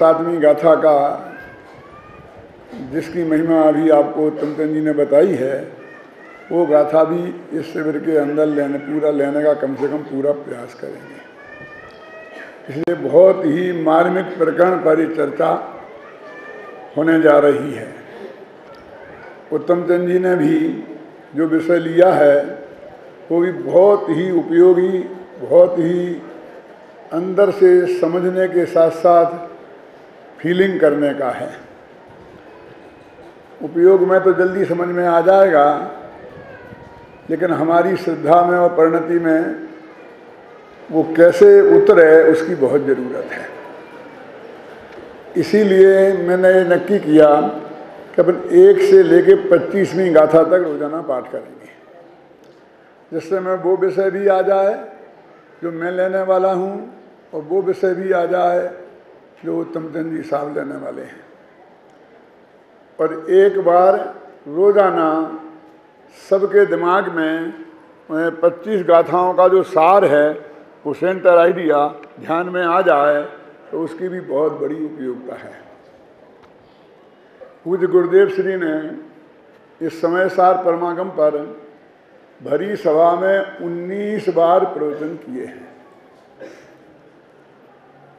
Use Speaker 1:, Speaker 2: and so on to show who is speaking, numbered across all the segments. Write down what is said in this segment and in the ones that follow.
Speaker 1: 7वीं गाथा का जिसकी महिमा अभी आपको उत्तमचंद जी ने बताई है, वो गाथा भी इस शिविर के अंदर पूरा लेने का कम से कम पूरा प्रयास करेंगे। इसलिए बहुत ही मार्मिक प्रकरण पर ये चर्चा होने जा रही है। उत्तमचंद जी ने भी जो विषय लिया है वो भी बहुत ही उपयोगी, बहुत ही अंदर से समझने के साथ साथ फीलिंग करने का है। उपयोग में तो जल्दी समझ में आ जाएगा, लेकिन हमारी श्रद्धा में और परिणति में वो कैसे उतरे उसकी बहुत ज़रूरत है। इसीलिए मैंने ये नक्की किया कि अपन 1 से लेके 25वीं गाथा तक रोजाना पाठ करेंगे, जिससे मैं वो विषय भी आ जाए जो मैं लेने वाला हूँ और वो विषय भी आ जाए जो उत्तमचंद जी साहब लेने वाले हैं। और एक बार रोजाना सबके दिमाग में 25 गाथाओं का जो सार है वो सेंटर आइडिया ध्यान में आ जाए तो उसकी भी बहुत बड़ी उपयोगिता है। पूज्य गुरुदेव श्री ने इस समय सार परमागम पर भरी सभा में 19 बार प्रवचन किए हैं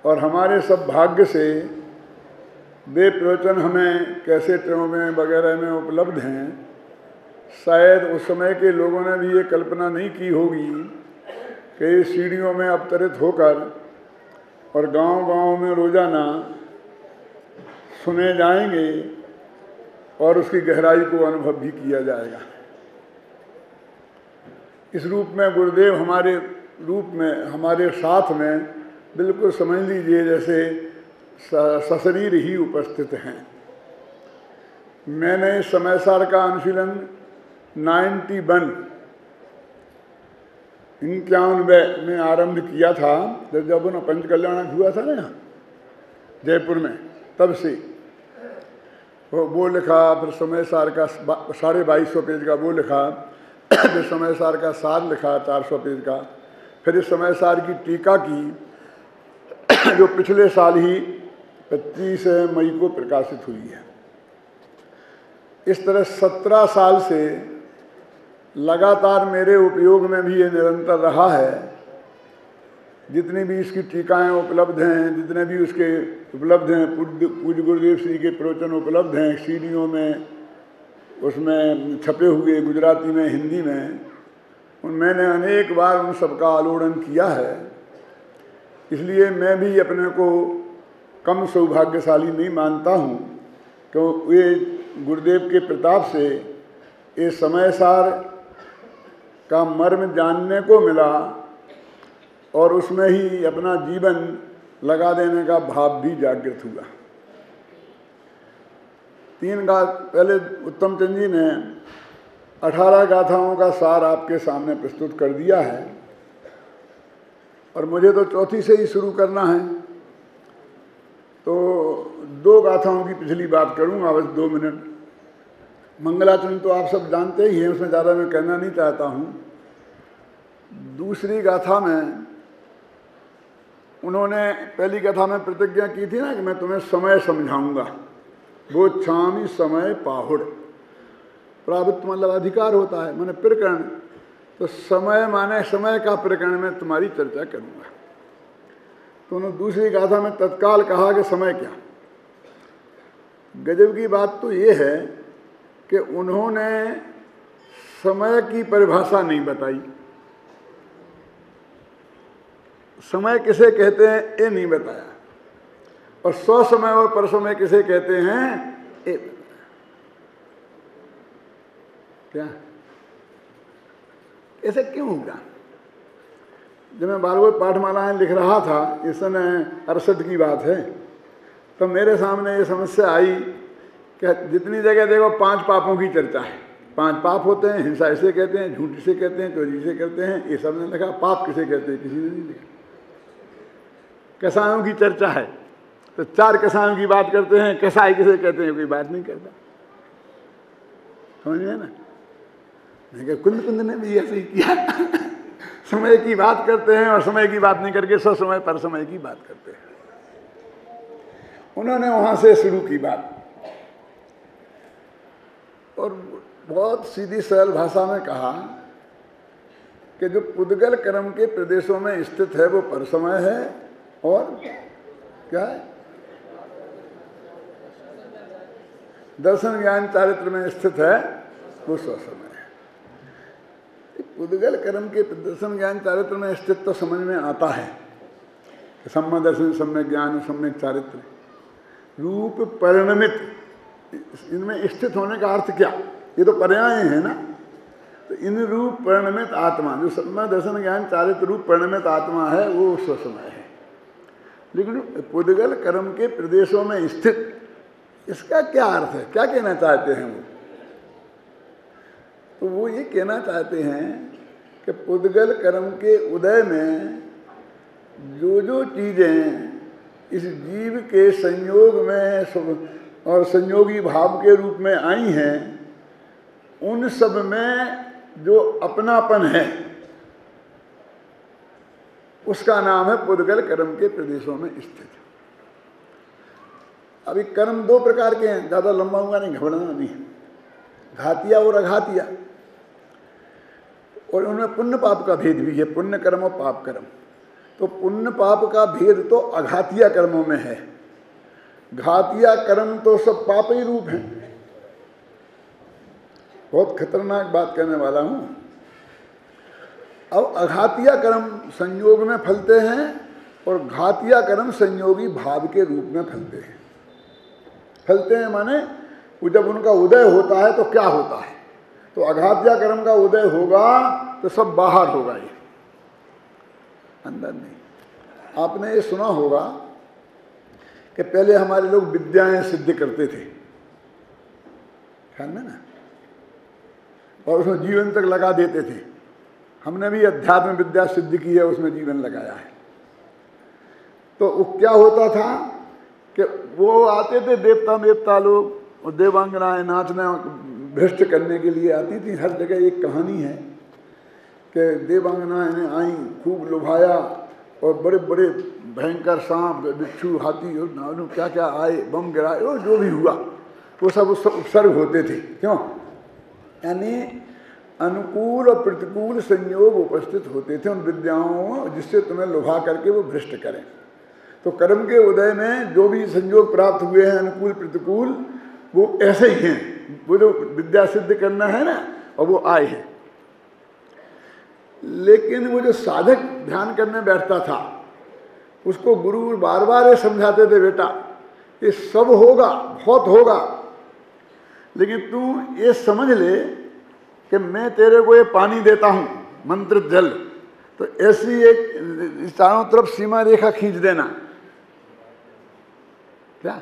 Speaker 1: और हमारे सब भाग्य से वे प्रवचन हमें कैसेटों में वगैरह में उपलब्ध हैं। शायद उस समय के लोगों ने भी ये कल्पना नहीं की होगी कि सीढ़ियों में अवतरित होकर और गांव-गांव में रोजाना सुने जाएंगे और उसकी गहराई को अनुभव भी किया जाएगा। इस रूप में गुरुदेव हमारे रूप में हमारे साथ में बिल्कुल समझ लीजिए जैसे सशरीर ही उपस्थित हैं। मैंने समय सार का अनुशीलन 91 में आरंभ किया था, जब उन्हें पंच कल्याण हुआ था ना यहाँ जयपुर में, तब से वो लिखा। फिर समय सार का 2250 पेज का वो लिखा, फिर समय सार का सार लिखा 400 पेज का, फिर इस समय सार की टीका की जो पिछले साल ही 25 मई को प्रकाशित हुई है। इस तरह 17 साल से लगातार मेरे उपयोग में भी ये निरंतर रहा है। जितनी भी इसकी टीकाएँ उपलब्ध हैं, जितने भी उसके उपलब्ध हैं, पूज्य गुरुदेव श्री के प्रवचन उपलब्ध हैं सीडीओं में, उसमें छपे हुए गुजराती में, हिंदी में, मैंने अनेक बार उन सबका आलोड़न किया है। इसलिए मैं भी अपने को कम सौभाग्यशाली नहीं मानता हूँ, क्योंकि ये गुरुदेव के प्रताप से ये समय सार का मर्म जानने को मिला और उसमें ही अपना जीवन लगा देने का भाव भी जागृत हुआ। 3 पहले उत्तमचंद जी ने 18 गाथाओं का सार आपके सामने प्रस्तुत कर दिया है और मुझे तो चौथी से ही शुरू करना है, तो 2 गाथाओं की पिछली बात करूंगा बस 2 मिनट। मंगलाचरण तो आप सब जानते ही हैं, उसमें ज़्यादा मैं कहना नहीं चाहता हूँ। दूसरी गाथा में उन्होंने पहली गाथा में प्रतिज्ञा की थी ना कि मैं तुम्हें समय समझाऊंगा, वो छामी समय पाहुड़। प्रावृत्त मतलब अधिकार होता है, माने प्रकरण, तो समय माने समय का प्रकरण में तुम्हारी चर्चा करूंगा। तो उन्होंने दूसरी गाथा में तत्काल कहा कि समय क्या। गजब की बात तो ये है कि उन्होंने समय की परिभाषा नहीं बताई, समय किसे कहते हैं ये नहीं बताया, और स्वसमय और परसमय किसे कहते हैं ये। क्या ऐसे क्यों होगा? जब मैं भागवत पाठमालाएं लिख रहा था, इस समय 68 की बात है, तो मेरे सामने ये समस्या आई कि जितनी जगह देखो 5 पापों की चर्चा है। 5 पाप होते हैं, हिंसा इसे कहते हैं, झूठ इसे कहते हैं, चोरी इसे कहते हैं, ये सब ने लिखा। पाप किसे कहते हैं किसी ने नहीं लिखा। कसायों की चर्चा है तो 4 कसायों की बात करते हैं, कसाई किसे कहते हैं कोई बात नहीं करता। समझ में ना? कुंद ने भी ऐसे ही किया समय की बात करते हैं और समय की बात नहीं करके ससमय पर समय की बात करते हैं। उन्होंने वहां से शुरू की बात और बहुत सीधी सरल भाषा में कहा कि जो पुद्गल कर्म के प्रदेशों में स्थित है वो परसमय है और क्या है, दर्शन ज्ञान चारित्र में स्थित है वो स्वसमय है। पुद्गल कर्म के दर्शन ज्ञान चारित्र में स्थित तो समझ में आता है, सम्यक दर्शन, सम्यक ज्ञान, सम्यक चारित्र, रूप परिणमित, इनमें स्थित होने का अर्थ क्या, ये तो पर्याय है ना। तो इन रूप परिणमित आत्मा, जो सम्यक दर्शन ज्ञान चारित्र रूप परिणमित आत्मा है वो स्वसमय है। लेकिन पुद्गल कर्म के प्रदेशों में स्थित, इसका क्या अर्थ है, क्या कहना चाहते हैं वो? तो वो ये कहना चाहते हैं कि पुद्गल कर्म के उदय में जो जो चीजें इस जीव के संयोग में और संयोगी भाव के रूप में आई हैं, उन सब में जो अपनापन है उसका नाम है पुद्गल कर्म के प्रदेशों में स्थित। अभी कर्म दो प्रकार के हैं, ज्यादा लंबा होगा नहीं, घबराना नहीं, घातिया और अघातिया, और उनमें पुण्य पाप का भेद भी है, पुण्य कर्म और पाप कर्म। तो पुण्य पाप का भेद तो अघातिया कर्मों में है, घातिया कर्म तो सब पाप ही रूप हैं। बहुत खतरनाक बात कहने वाला हूं। अब अघातिया कर्म संयोग में फलते हैं और घातिया कर्म संयोगी भाव के रूप में फलते हैं। फलते हैं माने जब उनका उदय होता है तो क्या होता है, तो अघातिया कर्म का उदय होगा तो सब बाहर होगा, ये अंदर नहीं। आपने ये सुना होगा कि पहले हमारे लोग विद्याएं सिद्ध करते थे, ख्याल में ना, और उसमें जीवन तक लगा देते थे। हमने भी अध्यात्म विद्या सिद्ध की है, उसमें जीवन लगाया है। तो वो क्या होता था कि वो आते थे देवता लोग, और देवांगनाएं नाचने भ्रष्ट करने के लिए आती थी। हर जगह एक कहानी है कि देवांगनाएं ने आई, खूब लुभाया, और बड़े बड़े भयंकर सांप, बिच्छू, हाथी और क्या क्या आए, बम गिराए, और जो भी हुआ वो सब उपसर्ग होते थे। क्यों? यानी अनुकूल और प्रतिकूल संयोग उपस्थित होते थे उन विद्याओं, जिससे तुम्हें लुभा करके वो भ्रष्ट करें। तो कर्म के उदय में जो भी संयोग प्राप्त हुए हैं, अनुकूल प्रतिकूल, वो ऐसे ही हैं। वो जो विद्या सिद्ध करना है ना, और वो आए हैं। लेकिन वो जो साधक ध्यान करने बैठता था, उसको गुरु बार बार ये समझाते थे, बेटा ये सब होगा, बहुत होगा, लेकिन तू ये समझ ले कि मैं तेरे को ये पानी देता हूं, मंत्र जल, तो ऐसी एक चारों तरफ सीमा रेखा खींच देना। क्या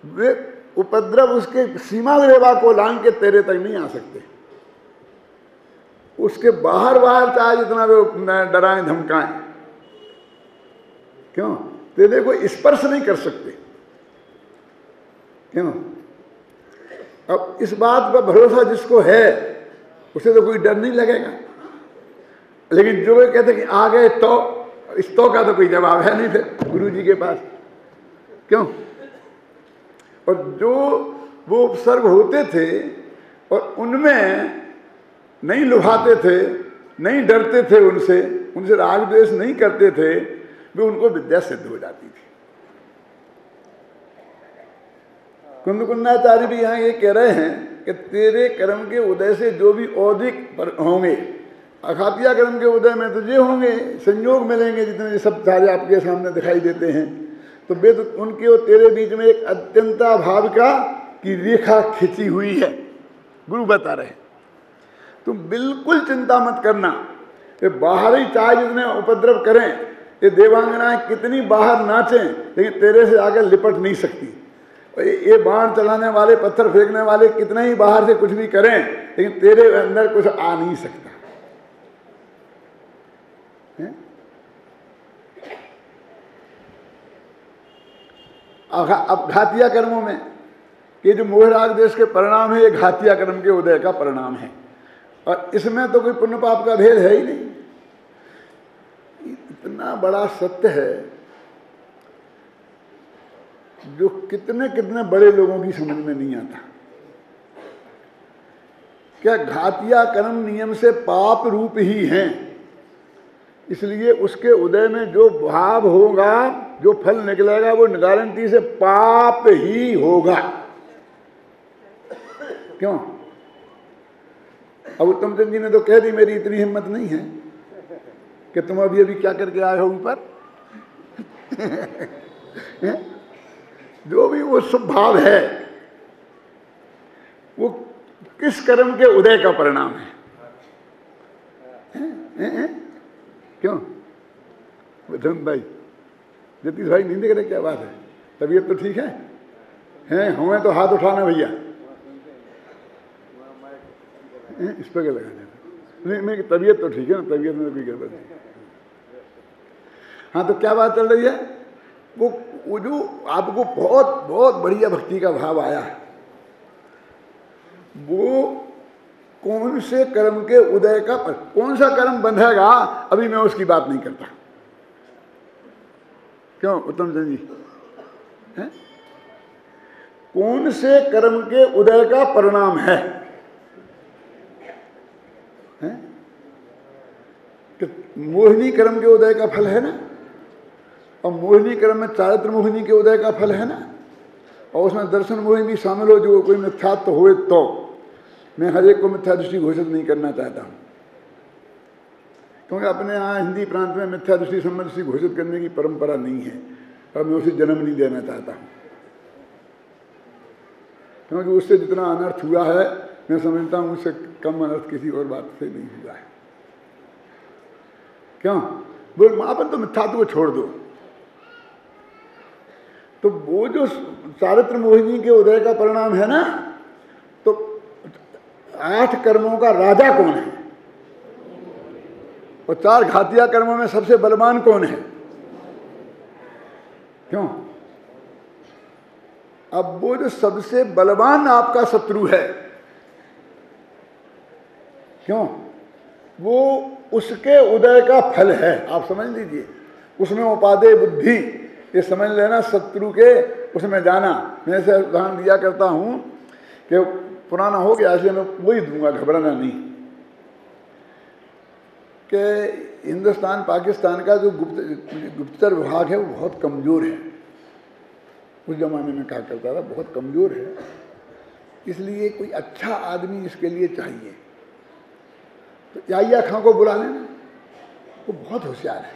Speaker 1: वे उपद्रव उसके सीमा रेखा को लांग के तेरे तक नहीं आ सकते। उसके बाहर चाहे जितना वे डराएं धमकाएं, क्यों? तेरे को स्पर्श नहीं कर सकते। क्यों? अब इस बात पर भरोसा जिसको है उसे तो कोई डर नहीं लगेगा। लेकिन जो वे कहते कि आ गए तो, इस तो का तो कोई जवाब है नहीं फिर गुरु जी के पास। क्यों? और जो वो उपसर्ग होते थे और उनमें नहीं लुभाते थे, नहीं डरते थे, उनसे राग द्वेष नहीं करते थे, वे उनको विद्या सिद्ध हो जाती थी। कुंदकुंडाचार्य भी यहाँ ये कह रहे हैं कि तेरे कर्म के उदय से जो भी औधिक होंगे, अघातिया कर्म के उदय में तुझे होंगे, संयोग मिलेंगे जितने सब सारे आपके सामने दिखाई देते हैं, तो वे तो उनके और तेरे बीच में एक अत्यंता भाव की रेखा खिंची हुई है। गुरु बता रहे हैं तुम बिल्कुल चिंता मत करना कि बाहर ही चाहे जितने उपद्रव करें, ये देवांगनाएं कितनी बाहर नाचें, लेकिन तेरे से आगे लिपट नहीं सकती। ये बाण चलाने वाले, पत्थर फेंकने वाले कितने ही बाहर से कुछ भी करें, लेकिन तेरे अंदर कुछ आ नहीं सकता। अब घातिया कर्मों में ये जो मोह राग देश के परिणाम है, ये घातिया कर्म के उदय का परिणाम है, और इसमें तो कोई पुण्य पाप का भेद है ही नहीं। इतना बड़ा सत्य है जो कितने कितने बड़े लोगों की समझ में नहीं आता। क्या घातिया कर्म नियम से पाप रूप ही हैं, इसलिए उसके उदय में जो भाव होगा, जो फल निकलेगा, वो गारंटी से पाप ही होगा। क्यों? अब उत्तम चंद जी ने तो कह दी, मेरी इतनी हिम्मत नहीं है कि तुम अभी अभी क्या करके आए हो ऊपर। जो भी वो शुभ भाव है वो किस कर्म के उदय का परिणाम है? क्यों धन भाई, जतीश भाई नहीं देख रहे? क्या बात है, तबीयत तो ठीक है? हमें तो हाथ उठाना भैया, इस पर क्या लगा देना? नहीं नहीं, तबीयत तो ठीक है ना, तबीयत में तो कोई गड़बड़ नहीं। हाँ, तो क्या बात चल रही है? वो जो आपको बहुत बहुत बढ़िया भक्ति का भाव आया, वो कौन से कर्म के उदय का, कौन सा कर्म बंधेगा, अभी मैं उसकी बात नहीं करता। क्यों उत्तम चंद जी? कौन से कर्म के उदय का परिणाम है? कि मोहिनी कर्म के उदय का फल है ना, और मोहिनी कर्म में चारित्र मोहिनी के उदय का फल है ना, और उसमें दर्शन मोहिनी भी शामिल हो, जो कोई मिथ्यात्व हो। तो मैं हर एक को मिथ्या दृष्टि घोषित नहीं करना चाहता हूँ, क्योंकि अपने यहाँ हिंदी प्रांत में मिथ्या दृष्टि संबंध दृष्टि घोषित करने की परंपरा नहीं है, और मैं उसे जन्म नहीं देना चाहता हूँ, क्योंकि उससे जितना अनर्थ हुआ है मैं समझता हूँ उससे कम अनर्थ किसी और बात से नहीं हुआ है। क्यों? बोल अपन तो मिथ्यात्व को छोड़ दो, तो वो जो चारित्र मोहिनी के उदय का परिणाम है ना, तो 8 कर्मों का राजा कौन है, और 4 घातिया कर्मों में सबसे बलवान कौन है? क्यों? अब वो जो सबसे बलवान आपका शत्रु है, क्यों? वो उसके उदय का फल है, आप समझ लीजिए। उसमें उपादेय बुद्धि, ये समझ लेना, शत्रु के उसमें जाना। मैं ऐसे उदाहरण दिया करता हूं कि पुराना हो गया, इसलिए मैं वही दूंगा, घबराना नहीं, कि हिंदुस्तान पाकिस्तान का जो गुप्तचर विभाग है वो बहुत कमज़ोर है। उस जमाने में कहा करता था बहुत कमज़ोर है, इसलिए कोई अच्छा आदमी इसके लिए चाहिए। तो याहिया खां को बुला लेना, वो बहुत होशियार है।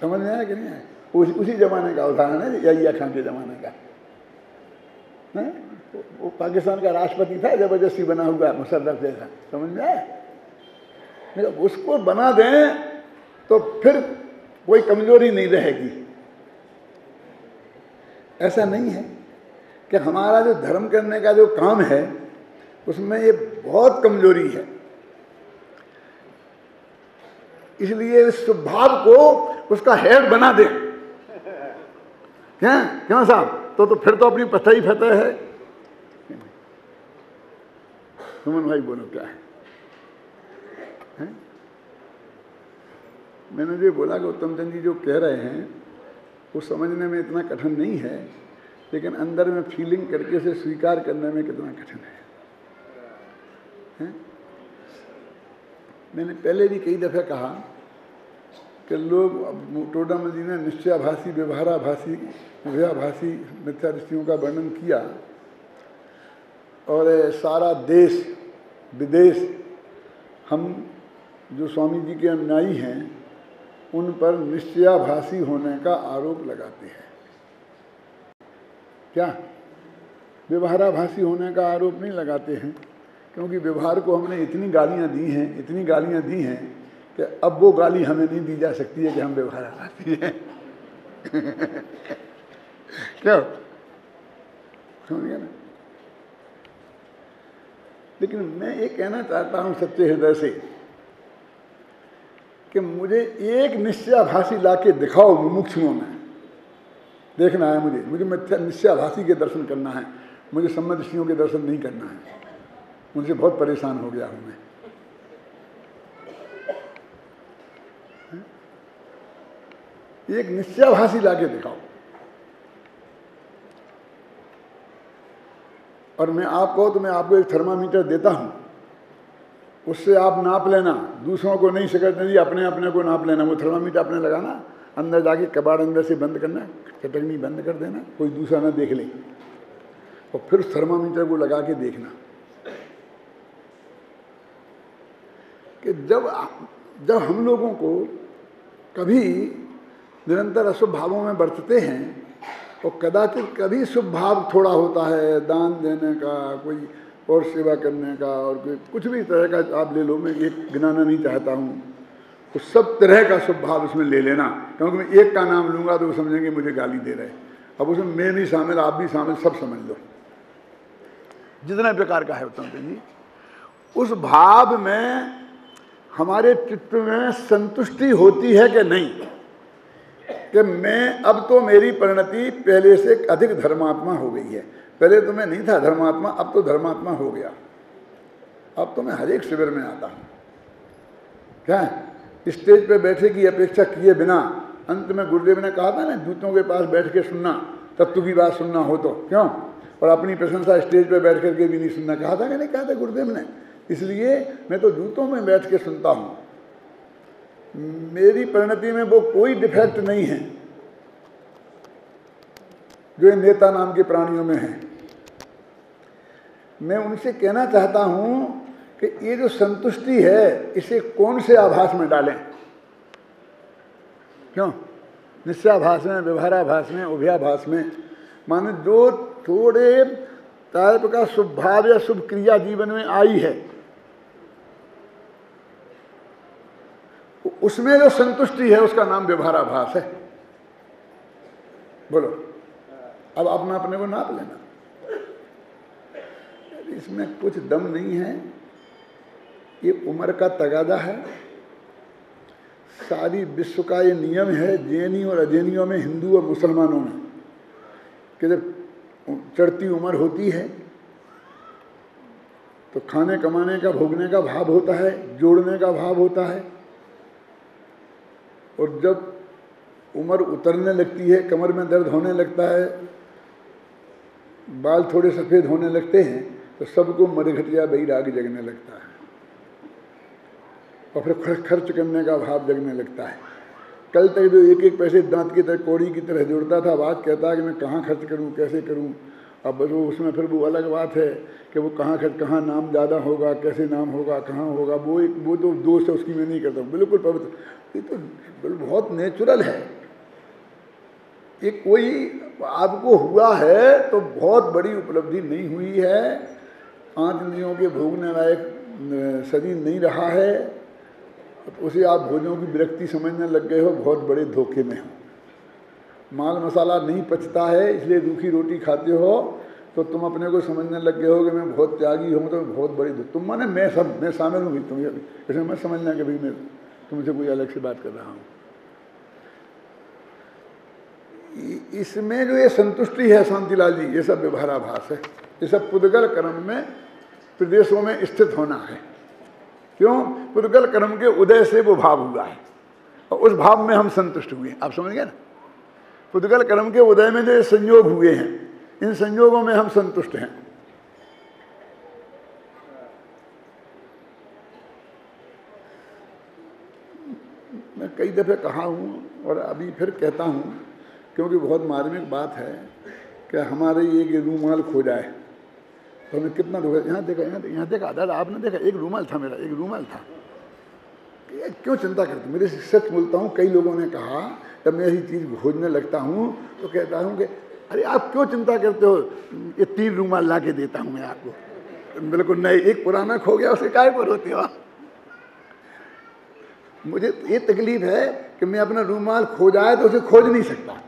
Speaker 1: समझ में आया कि नहीं आया? उसी जमाने का उदाहरण है, याहिया खां के ज़माने का। वो पाकिस्तान का राष्ट्रपति था, जबरदस्ती बना हुआ मुशर्रफ जैसा। समझ में आया? उसको बना दें तो फिर कोई कमजोरी नहीं रहेगी। ऐसा नहीं है कि हमारा जो धर्म करने का जो काम है उसमें ये बहुत कमजोरी है, इसलिए इस स्वभाव को उसका हेड बना दे। क्यों साहब? तो फिर तो अपनी पता ही फतह है। सुमन भाई बोलो क्या है? मैंने जो बोला कि उत्तम चंद जी जो कह रहे हैं वो समझने में इतना कठिन नहीं है, लेकिन अंदर में फीलिंग करके से स्वीकार करने में कितना कठिन है? मैंने पहले भी कई दफ़े कहा कि लोग टोडामल जी ने निश्चयाभासी, व्यवहाराभासी, व्यवहाभासी मिथ्या दृष्टियों का वर्णन किया, और सारा देश विदेश हम जो स्वामी जी के अनुयायी हैं उन पर निश्चयाभासी होने का आरोप लगाते हैं। क्या व्यवहाराभासी होने का आरोप नहीं लगाते हैं? क्योंकि व्यवहार को हमने इतनी गालियां दी हैं कि अब वो गाली हमें नहीं दी जा सकती है कि हम व्यवहाराभासी हैं। क्या समझिए ना? लेकिन मैं ये कहना चाहता हूं सच्चे हृदय से कि मुझे एक निश्चयाभासी लाके दिखाओ मुमुक्षुओं में। देखना है मुझे निश्चयाभासी के दर्शन करना है, मुझे सम्मदृष्टियों के दर्शन नहीं करना है। उनसे बहुत परेशान हो गया हूं मैं। एक निश्चयाभासी लाके दिखाओ। और मैं आप कहो तो मैं आपको एक थर्मामीटर देता हूँ, उससे आप नाप लेना, दूसरों को नहीं शिकायत नहीं, अपने अपने को नाप लेना। वो थर्मामीटर अपने लगाना, अंदर जाके कबाड़ अंदर से बंद करना, चटकनी बंद कर देना, कोई दूसरा ना देख ले, और फिर उस थर्मामीटर को लगा के देखना कि जब हम लोगों को कभी निरंतर अशुभ भावों में बरतते हैं और कदाचित कभी शुभ भाव थोड़ा होता है, दान देने का, कोई और सेवा करने का, और कोई कुछ भी तरह का आप ले लो, मैं एक गिनाना नहीं चाहता हूँ, तो सब तरह का शुभ भाव उसमें ले लेना, क्योंकि मैं एक का नाम लूँगा तो वो समझेंगे मुझे गाली दे रहे हैं। अब उसमें मैं भी शामिल, आप भी शामिल, सब समझ लो, जितने प्रकार का है उत्तम जी। उस भाव में हमारे चित्त में संतुष्टि होती है कि नहीं, कि मैं अब तो मेरी परिणति पहले से अधिक धर्मात्मा हो गई है। पहले तो मैं नहीं था धर्मात्मा, अब तो धर्मात्मा हो गया। अब तो मैं हर एक शिविर में आता हूँ। क्या स्टेज पे बैठे की अपेक्षा किए बिना, अंत में गुरुदेव ने कहा था ना, दूतों के पास बैठ के सुनना, तत्व की बात सुनना हो तो क्यों, और अपनी प्रशंसा स्टेज पे बैठ करके भी नहीं सुनना। कहा था कि नहीं कहा था गुरुदेव ने? इसलिए मैं तो जूतों में बैठ के सुनता हूँ। मेरी परिणति में वो कोई डिफेक्ट नहीं है जो इन नेता नाम के प्राणियों में है। मैं उनसे कहना चाहता हूँ कि ये जो संतुष्टि है, इसे कौन से आभास में डालें? क्यों? निश्चयाभास में, व्यवहाराभास में, उभयाभास में। माने जो थोड़े टाइप का शुभ भाव या शुभ क्रिया जीवन में आई है, उसमें जो संतुष्टि है उसका नाम व्यवहाराभास है। बोलो, अब अपना अपने को नाप लेना। इसमें कुछ दम नहीं है, ये उम्र का तगादा है। सारी विश्व का ये नियम है, जैनी और अजैनियों में, हिंदू और मुसलमानों में, कि जब चढ़ती उम्र होती है तो खाने कमाने का, भोगने का भाव होता है, जोड़ने का भाव होता है, और जब उम्र उतरने लगती है, कमर में दर्द होने लगता है, बाल थोड़े सफ़ेद होने लगते हैं, तो सबको मरघटिया बैराग जगने लगता है, और फिर खर्च करने का भाव जगने लगता है। कल तक जो एक एक पैसे दांत की तरह, कौड़ी की तरह जोड़ता था, बात कहता है कि मैं कहाँ खर्च करूँ, कैसे करूँ। अब बस वो उसमें फिर वो अलग बात है कि वो कहाँ खर्च, कहाँ नाम ज़्यादा होगा, कैसे नाम होगा, कहाँ होगा, वो तो दोष है, उसकी मैं नहीं करता हूँ, बिल्कुल पवित्र। ये तो बहुत नेचुरल है। ये कोई आपको हुआ है तो बहुत बड़ी उपलब्धि नहीं हुई है, 5 इंद्रियों के भोगने लायक शरीर नहीं रहा है, उसे आप भोजनों की विरक्ति समझने लग गए हो, बहुत बड़े धोखे में हो। माल मसाला नहीं पचता है, इसलिए रूखी रोटी खाते हो, तो तुम अपने को समझने लग गए हो कि मैं बहुत त्यागी हूँ, तो बहुत बड़ी तुम माने मैं शामिल हूँ, तुम ऐसे मत समझना कि भाई मैं तुमसे कोई अलग से बात कर रहा हूँ। इसमें जो ये संतुष्टि है शांतिलाल जी, ये सब व्यवहाराभास है, ये सब पुद्गल कर्म में प्रदेशों में स्थित होना है। क्यों? पुद्गल कर्म के उदय से वो भाव हुआ है, और उस भाव में हम संतुष्ट हुए। आप समझ गए ना? पुद्गल कर्म के उदय में जो संयोग हुए हैं, इन संयोगों में हम संतुष्ट हैं। मैं कई दफे कहा हूँ और अभी फिर कहता हूँ, क्योंकि बहुत मार्मिक बात है कि हमारे एक रूमाल खो जाए तो हमें कितना दुख है। यहाँ देखा दादा, आपने देखा, एक रूमाल था मेरा, एक रूमाल था। क्यों चिंता करते? मेरे से सच बोलता हूँ, कई लोगों ने कहा जब मैं ऐसी चीज़ खोजने लगता हूँ तो कहता हूँ कि अरे आप क्यों चिंता करते हो, ये 3 रूमाल ला के देता हूँ मैं आपको। बिल्कुल नहीं, एक पुराना खो गया, उसे काहे पर होते हो? मुझे ये तकलीफ है कि मैं अपना रूमाल खो जाए तो उसे खोज नहीं सकता,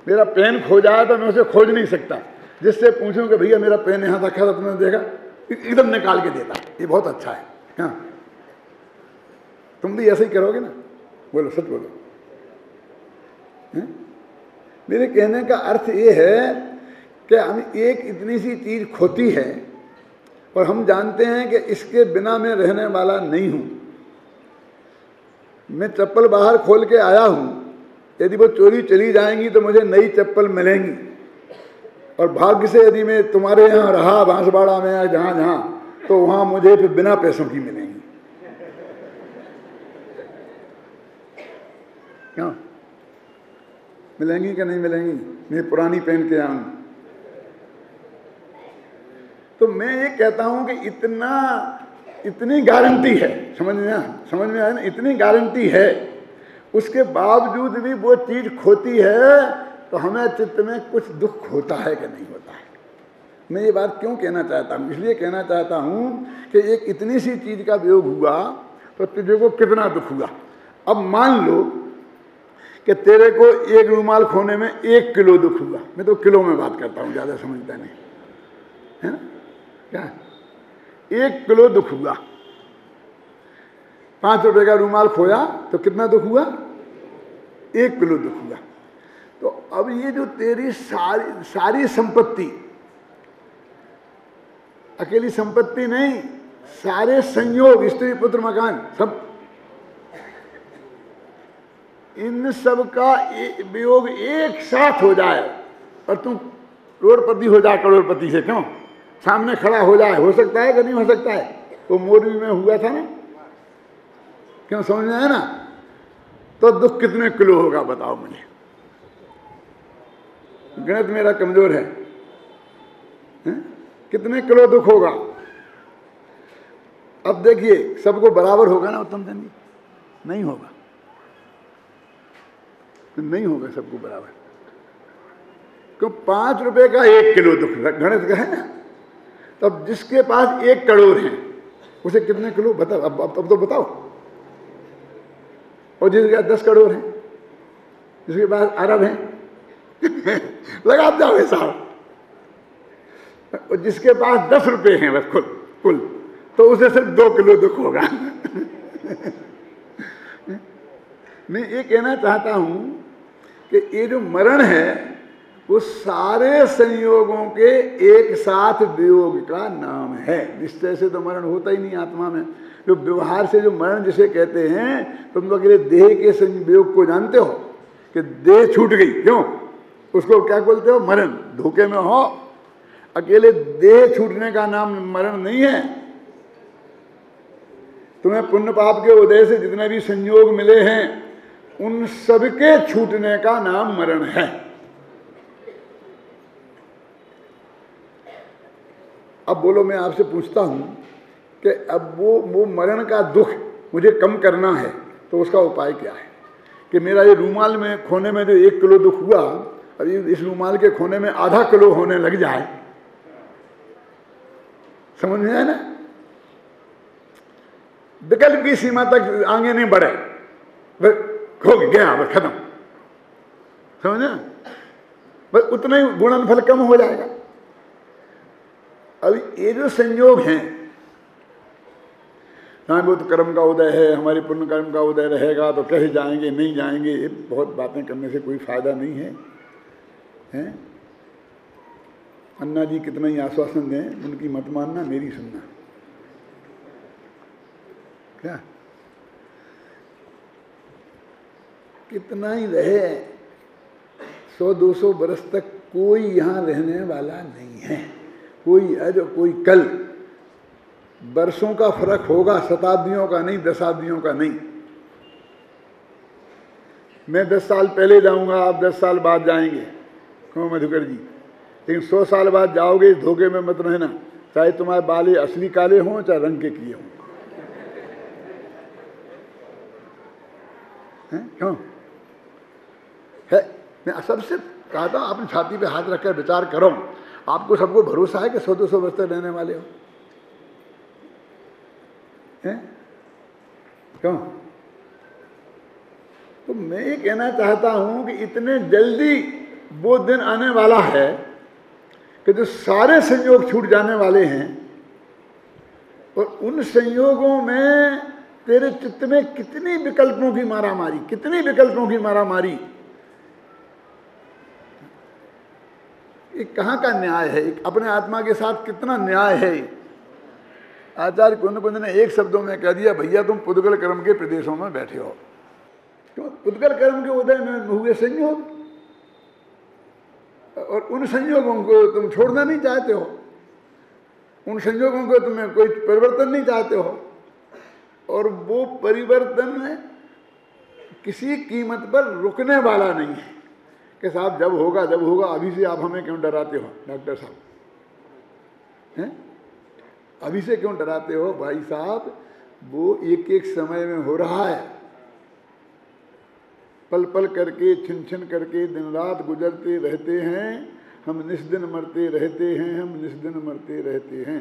Speaker 1: मेरा पेन खो जाए तो मैं उसे खोज नहीं सकता। जिससे पूछूं कि भैया मेरा पेन यहाँ रखा था, तुमने देखा, एकदम निकाल के देता, ये बहुत अच्छा है। हाँ, तुम भी ऐसे ही करोगे ना? बोलो, सच बोलो। मेरे कहने का अर्थ ये है कि हम एक इतनी सी चीज़ खोती है और हम जानते हैं कि इसके बिना मैं रहने वाला नहीं हूँ। मैं चप्पल बाहर खोल के आया हूँ, यदि वो चोरी चली जाएंगी तो मुझे नई चप्पल मिलेंगी, और भाग्य से यदि मैं तुम्हारे यहाँ रहा, बांसवाड़ा में या जहाँ जहाँ, तो वहाँ मुझे फिर बिना पैसों की मिलेंगी। क्यों मिलेंगी कि नहीं मिलेंगी? मैं पुरानी पहन के आऊँ। तो मैं ये कहता हूँ कि इतनी गारंटी है, समझ में आया ना, इतनी गारंटी है, उसके बावजूद भी वो चीज़ खोती है तो हमें चित्त में कुछ दुख होता है कि नहीं होता है। मैं ये बात क्यों कहना चाहता हूँ? इसलिए कहना चाहता हूँ कि एक इतनी सी चीज़ का वियोग हुआ तो तुझे को कितना दुख हुआ। अब मान लो कि तेरे को एक रुमाल खोने में 1 किलो दुख हुआ। मैं तो किलो में बात करता हूँ, ज़्यादा समझता नहीं है ना। क्या 1 किलो दुख हुआ। 5 रुपए का रुमाल खोया तो कितना दुख हुआ? 1 किलो दुख हुआ। तो अब ये जो तेरी सारी संपत्ति, अकेली संपत्ति नहीं, सारे संयोग, स्त्री पुत्र मकान, सब, इन सब का वियोग एक साथ हो जाए और तुम करोड़पति हो जाए, करोड़पति से क्यों सामने खड़ा हो जाए, हो सकता है कि नहीं हो सकता है? तो मोरबी में हुआ था ना, क्यों समझ में आया ना? तो दुख कितने किलो होगा बताओ मुझे। गणित मेरा कमजोर है, कितने किलो दुख होगा? अब देखिए सबको बराबर होगा ना उत्तम चंद जी? नहीं होगा, नहीं होगा सबको बराबर। क्यों? 5 रुपए का 1 किलो दुख गणित का है ना। तब जिसके पास 1 करोड़ है उसे कितने किलो बताओ? अब तो बताओ। और जिसके पास 10 करोड़ है, जिसके पास अरब है लगा जाओ साहब। और जिसके पास 10 रुपए हैं बस कुल, तो उसे सिर्फ 2 किलो दुख होगा। मैं ये कहना चाहता हूं कि ये जो मरण है वो सारे संयोगों के एक साथ वियोग का नाम है। निश्चय से तो मरण होता ही नहीं आत्मा में। जो व्यवहार से जो मरण जिसे कहते हैं, तुम तो अकेले देह के संयोग को जानते हो कि देह छूट गई, क्यों? उसको क्या बोलते हो? मरण। धोखे में हो। अकेले देह छूटने का नाम मरण नहीं है। तुम्हें पुण्य पाप के उदय से जितने भी संयोग मिले हैं उन सबके छूटने का नाम मरण है। अब बोलो, मैं आपसे पूछता हूं कि अब वो मरण का दुख मुझे कम करना है तो उसका उपाय क्या है? कि मेरा ये रूमाल में खोने में जो 1 किलो दुख हुआ, अब इस रूमाल के खोने में आधा किलो होने लग जाए, समझ में आया ना? विकल्प की सीमा तक आगे नहीं बढ़े, खो गया, बस खत्म, समझे? बस उतना ही गुणनफल कम हो जाएगा। अब ये जो संयोग हैं, हाँ वो तो कर्म का उदय है, हमारे पुण्य कर्म का उदय रहेगा तो कैसे जाएंगे, नहीं जाएंगे, ये बहुत बातें करने से कोई फायदा नहीं है, हैं? अन्ना जी कितना ही आश्वासन दें, उनकी मत मानना, मेरी सुनना। क्या कितना ही रहे, 100-200 बरस तक कोई यहाँ रहने वाला नहीं है। कोई आज कोई कल, वर्षों का फर्क होगा, शताब्दियों का नहीं, दशाब्दियों का नहीं। मैं 10 साल पहले जाऊंगा, आप 10 साल बाद जाएंगे, क्यों मधुकर जी? लेकिन 100 साल बाद जाओगे, इस धोखे में मत रहना, चाहे तुम्हारे बाल असली काले हों चाहे रंग के किए हों। क्यों है? मैं सबसे कहा था, अपनी छाती पे हाथ रखकर विचार करो। आपको सबको भरोसा है कि 100-200 वर्ष तक रहने वाले हो? हैं? क्यों? तो मैं ये कहना चाहता हूं कि इतने जल्दी वो दिन आने वाला है कि जो सारे संयोग छूट जाने वाले हैं, और उन संयोगों में तेरे चित्त में कितनी विकल्पों की मारामारी, कितनी विकल्पों की मारामारी। ये कहाँ का न्याय है? अपने आत्मा के साथ कितना न्याय है? आचार्य कुंद ने एक शब्दों में कह दिया, भैया तुम पुद्गल कर्म के प्रदेशों में बैठे हो। क्यों? पुद्गल कर्म के उदय में हुए संयोग, और उन संयोगों को तुम छोड़ना नहीं चाहते हो, उन संयोगों को तुम्हें कोई परिवर्तन नहीं चाहते हो, और वो परिवर्तन किसी कीमत पर रुकने वाला नहीं है कि साहब जब होगा जब होगा, अभी से आप हमें क्यों डराते हो डॉक्टर साहब हैं? अभी से क्यों डराते हो भाई साहब? वो एक एक समय में हो रहा है, पल पल करके, छिन छिन करके दिन रात गुजरते रहते हैं। हम निस्दिन मरते रहते हैं, हम निस्दिन मरते रहते हैं।